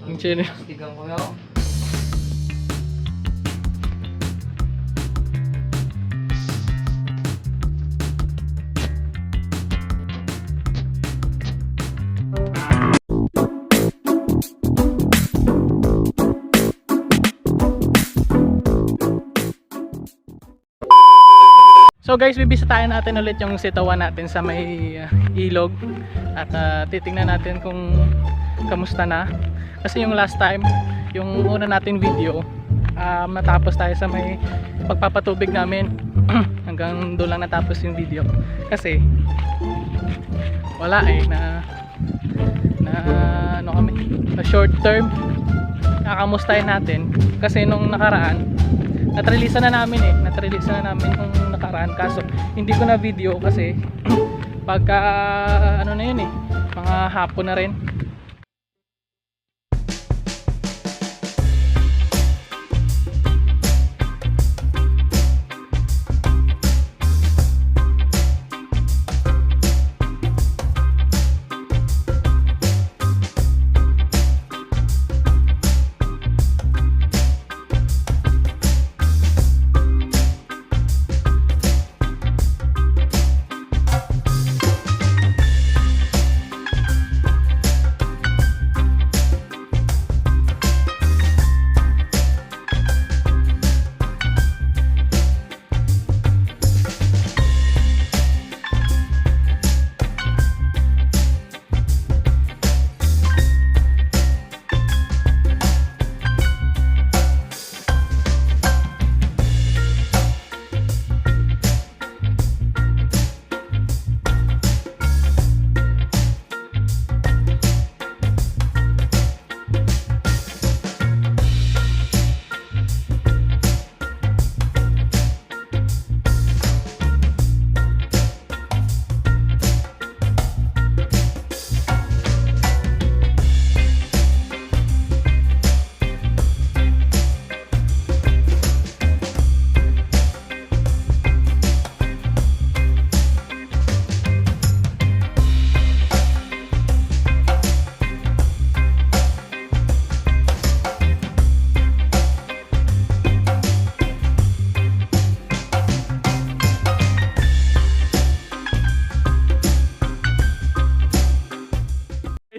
Ang chill. Tigang ko yun. So guys, bibisitahin natin ulit yung sitawan natin sa may ilog. At titingnan natin kung kamusta na. Kasi yung last time, yung una natin video, natapos tayo sa may pagpapatubig namin. Hanggang doon lang natapos yung video. Kasi wala na ano kami, na short term nakamustahin natin. Kasi nung nakaraan natreleasean na namin nung nakaraan, kaso hindi ko na video kasi pagka ano na yun mga hapon na rin.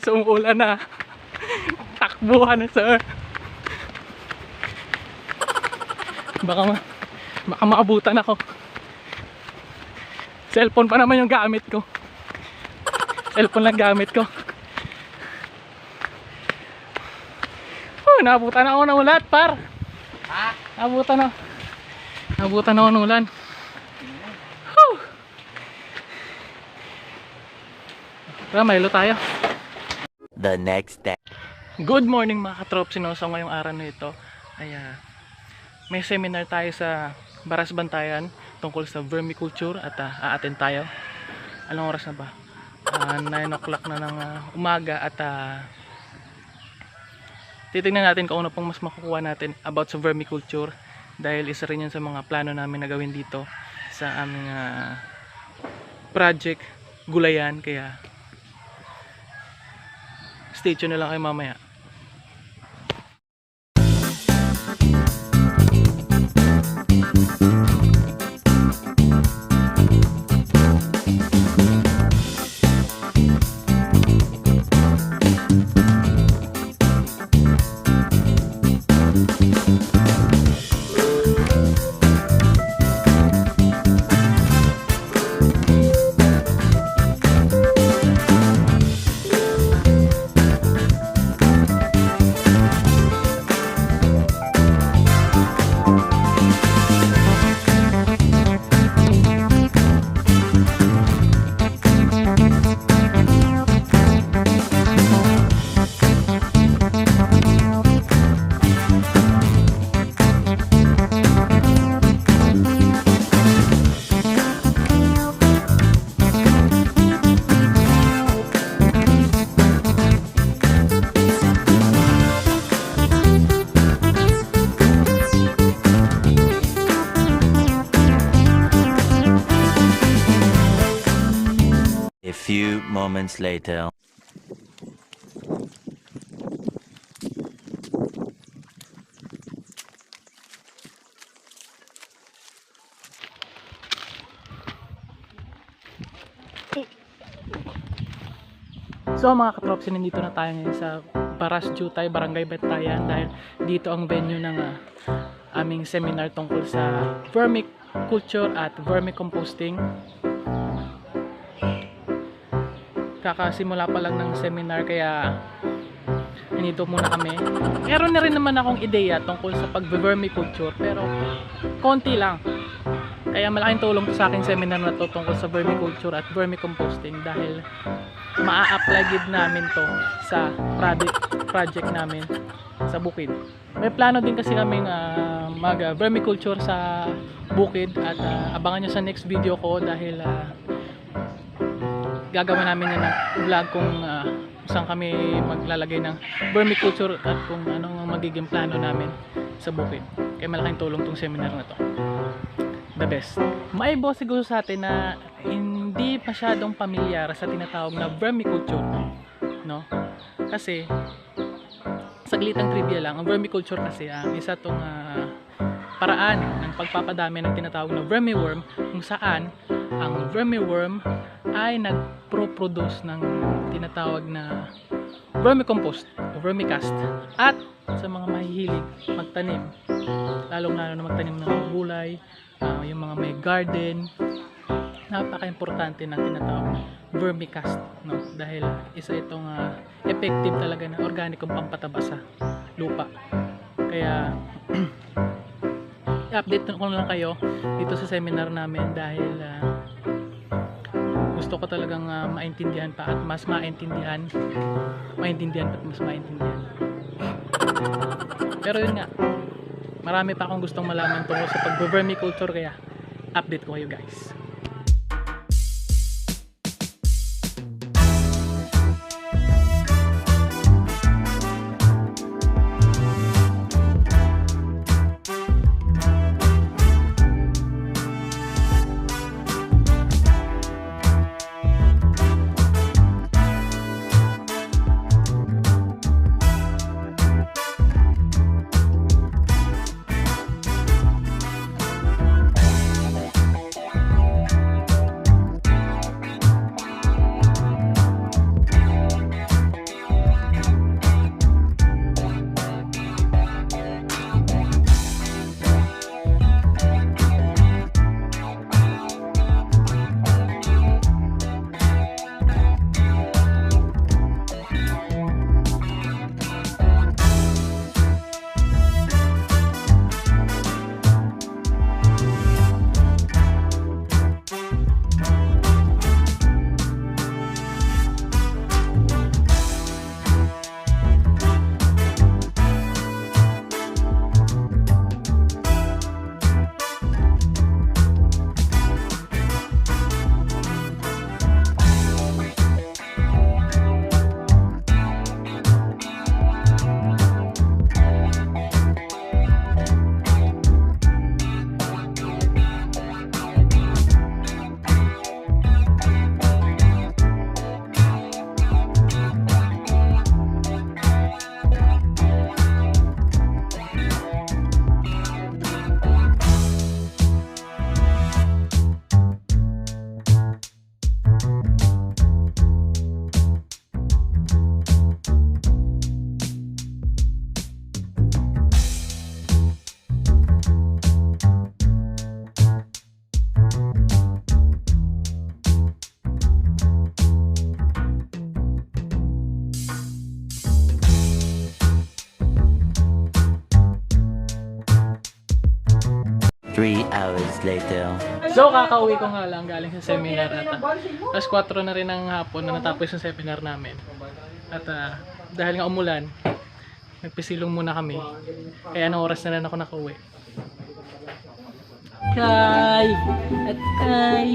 So umuulan na. Takbuhan na sir. Baka maabutan ako. Cellphone pa naman yung gamit ko. Cellphone lang gamit ko. Naabutan ako ng ulan, par. Ha? Naabutan ako ng ulan. Tara, maylo tayo. The next day. Good morning mga katrop. So ngayong araw na ito ay may seminar tayo sa Baras Bantayan tungkol sa vermiculture at a-attend tayo. Anong oras na ba? 9 o'clock na ng umaga at titingnan natin kung ano pang mas makukuha natin about sa vermiculture, dahil isa rin yan sa mga plano namin na gawin dito sa aming project Gulayan. Kaya stay tuned na lang kayo mamaya. A few moments later. So mga katropsin, nandito na tayo ngayon sa Baras Jutay, Barangay Bentayan, dahil dito ang venue ng aming seminar tungkol sa vermiculture at vermicomposting. Kakasimula pa lang ng seminar, kaya nandito muna kami. Meron na rin naman akong ideya tungkol sa pag-vermiculture, pero konti lang. Kaya malaking tulong to sa aking seminar na to tungkol sa vermiculture at vermicomposting, dahil maa-apply gid namin to sa project namin sa bukid. May plano din kasi kaming mag-vermiculture sa bukid, at abangan nyo sa next video ko, dahil gagawin namin yan ng vlog kung saan kami maglalagay ng vermiculture at kung anong magiging plano namin sa bukid. Kaya malaking tulong tong seminar na to. The best. May boss siguro sa atin na hindi masyadong pamilyar sa tinatawag na vermiculture, no? Kasi saglitang trivia lang, ang vermiculture kasi isa tong paraan ng pagpapadami ng tinatawag na vermiworm, kung saan ang vermiworm ay nagpro-produce ng tinatawag na vermicompost o vermicast. At sa mga mahihilig magtanim, lalong lalo na magtanim ng gulay, yung mga may garden, napaka-importante ng tinatawag na vermicast, no? Dahil isa itong effective talaga na organikong pampataba sa lupa. Kaya i-update ko lang kayo dito sa seminar namin, dahil gusto ko talagang maintindihan pa at mas maintindihan at mas maintindihan. Pero yun nga, marami pa akong gustong malaman tungkol sa pag-vermiculture, kaya update ko kayo guys. Three hours later. So kakauwi ko nga lang galing sa seminar, at alas 4 na rin ng hapon na natapos yung seminar namin. At dahil nga umulan, nagpisilong muna kami. Kaya anong oras na rin ako nakauwi. Kay! At kay!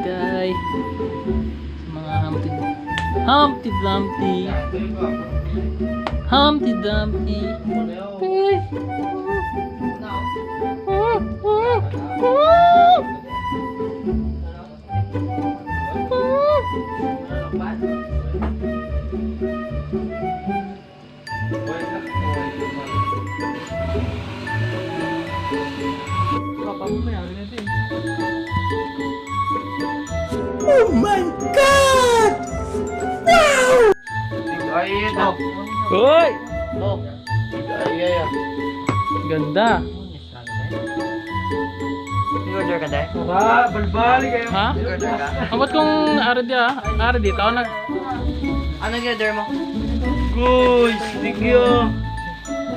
Kay! Sa mga Humpty Dumpty! Humpty Dumpty! Kay! Oh my God! Ayun na. Hoy! Oh. Ayun. Ganda. Order ka dahil? Balbali kayo. Ha? Order ka? Abot kong ari dito. Anong order mo? Guys, thank you.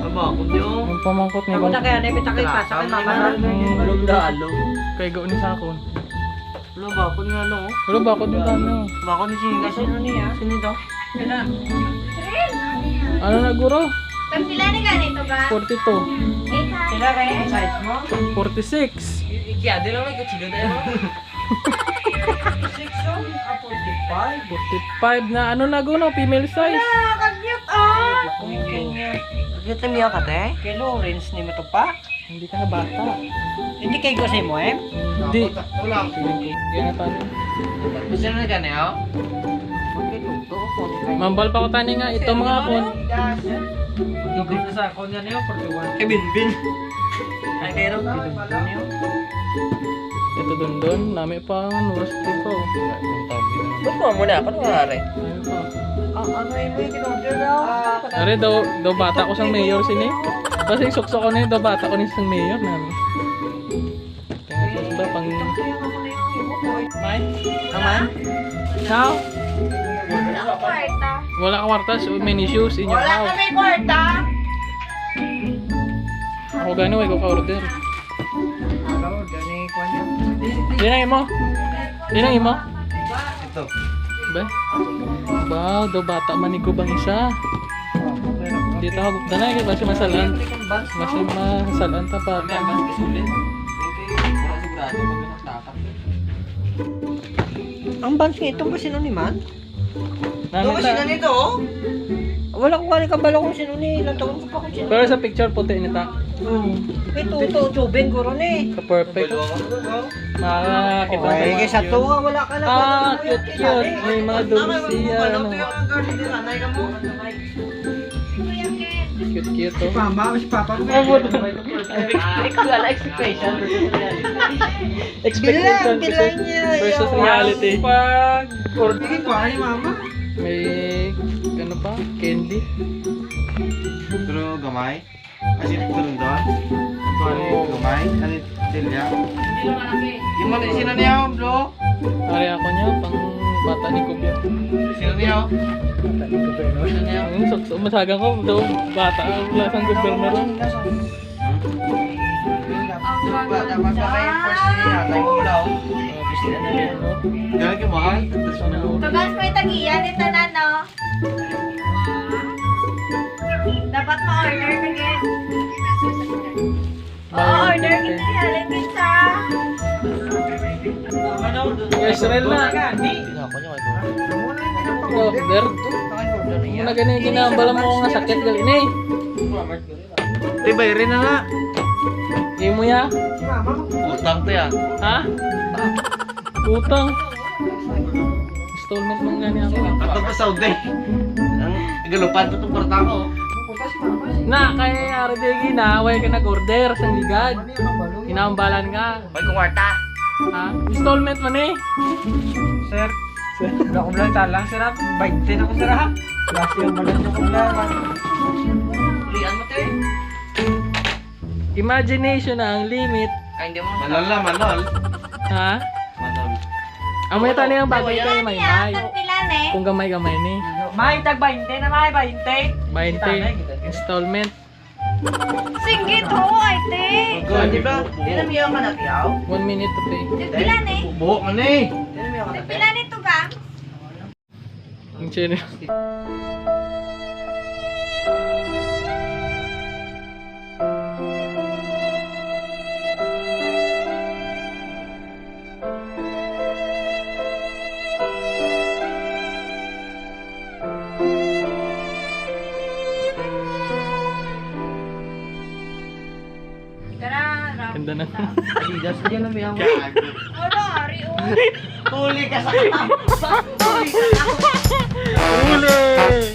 Ama, kundi oh. Ang pamangkot ni Ako na kaya, napitakay pa sa kanila. Alog na alog. Kay go ni sakon. Ano ba? Kung nga ano? Pero bakit dito ano? Bako ni Singa. Sino niya? Sino ito? Ano na guro? Pag sila na ganito ba? 42. Sila rin? Size mo? 46. Kaya, di lang may kutsilo tayo. 6 yun? 45? 45 na ano na guro? Female size. Kag-cute oh! Pagkita niya ka te? Kay Lawrence ni mo to pa? Hindi ka na bata. Hindi kay Gosay mo eh? Hindi. Wala. Yan na tani. Gusto na ka niya? Mambal pa ko tani nga. Ito mga akon. Dugay na sa ako niya niyo. 41. Kay Binbin. Ay, pero Ito dun. Nami pa ang rusty pa. Oh. ba't mo muna? Paano maaari? Nami pa. Ano yun mo yung kinorder daw? Are daw bata ko sang mayor sini. Kasi suksok ko na daw bata ko ni sang mayor namin. Tingnan ko pang May? Naman? How? Wala ka kwarta. Wala ka kwarta, so many shoes in your Wala house. kami kwarta. Ako gano'n, ay ko ka-order. Di na imo? Di na imo? Ito. Ba? Ba, daw bata manigo bang isa. Dito ako, danay, basta masalan. Basta masalan ta pa. Ang bands nga ito ba sino ni Man? Nami Doon kasi ta. na nito oh. Wala ko kani kabalo kung sino ni ilang taon ko pa kung sino. Pero sa picture puti nita. Ito tubing guro ni. Sa perfect. Makakakita Okay, sa kaysa mga to cute. wala ka na. Cute. May mga dulce ano. Cute oh. Mama, si Papa ko. Ikaw wala expectation. Expectation Bilang niya. versus reality. Pag order ko ay Mama. May ano pa? Candy. Pero gamay? Kasi tulong doon? Gamay? Ano tilya? Yung mga sino niya bro? Ari ako niya pang bata ni Kubya. Sino niya? Sino niya? So, masagang ko daw bata wala sang gobyerno ron. Bata pa sa kayo first niya. Tayo mo lang. Gusto na rin ano. Gano'n ka mahal? Sana all. Tugas mo yung tagiyan. Ito na no. Dapat ma-order ka din. Order kita yan. Kita. Yes, real na. Order. Muna ganun ginambala mo ko nga sakit galing eh. Tibay rin na nga. Imo ya? Utang to yan. Ha? Utang. Installment man gani ako. Ato pa Saudi. Ang galupan to itong kwarta ko. Na, kaya ari di na, way ka nag-order sang ligad. Inaambalan ka. May kwarta. Ha? Installment man eh. Sir. Wala ko lang talang sir. 20 na ko sir ha. Last year balan ko lang. Ulian mo te. Imagination na ang limit. Ay hindi mo. Manol na, manol. Ha? Manol. Amo yung tali ang bagay kayo may may. Pagpilan eh. Kung gamay-gamay ni. May tag 20 na may 20. 20 installment. Singgit ho, ay te. Di ba? Di na miyaw ka na tiyaw. 1 minute to pay. Pagpilan eh. Buhok man eh. Di na miyaw ka na tiyaw. Pagpilan ito ka. Ang chino. Tara, Ram. Ganda na. Adidas di na miyaw. Wala, ari oh. Huli ka sa kama. Huli ka sa Uli!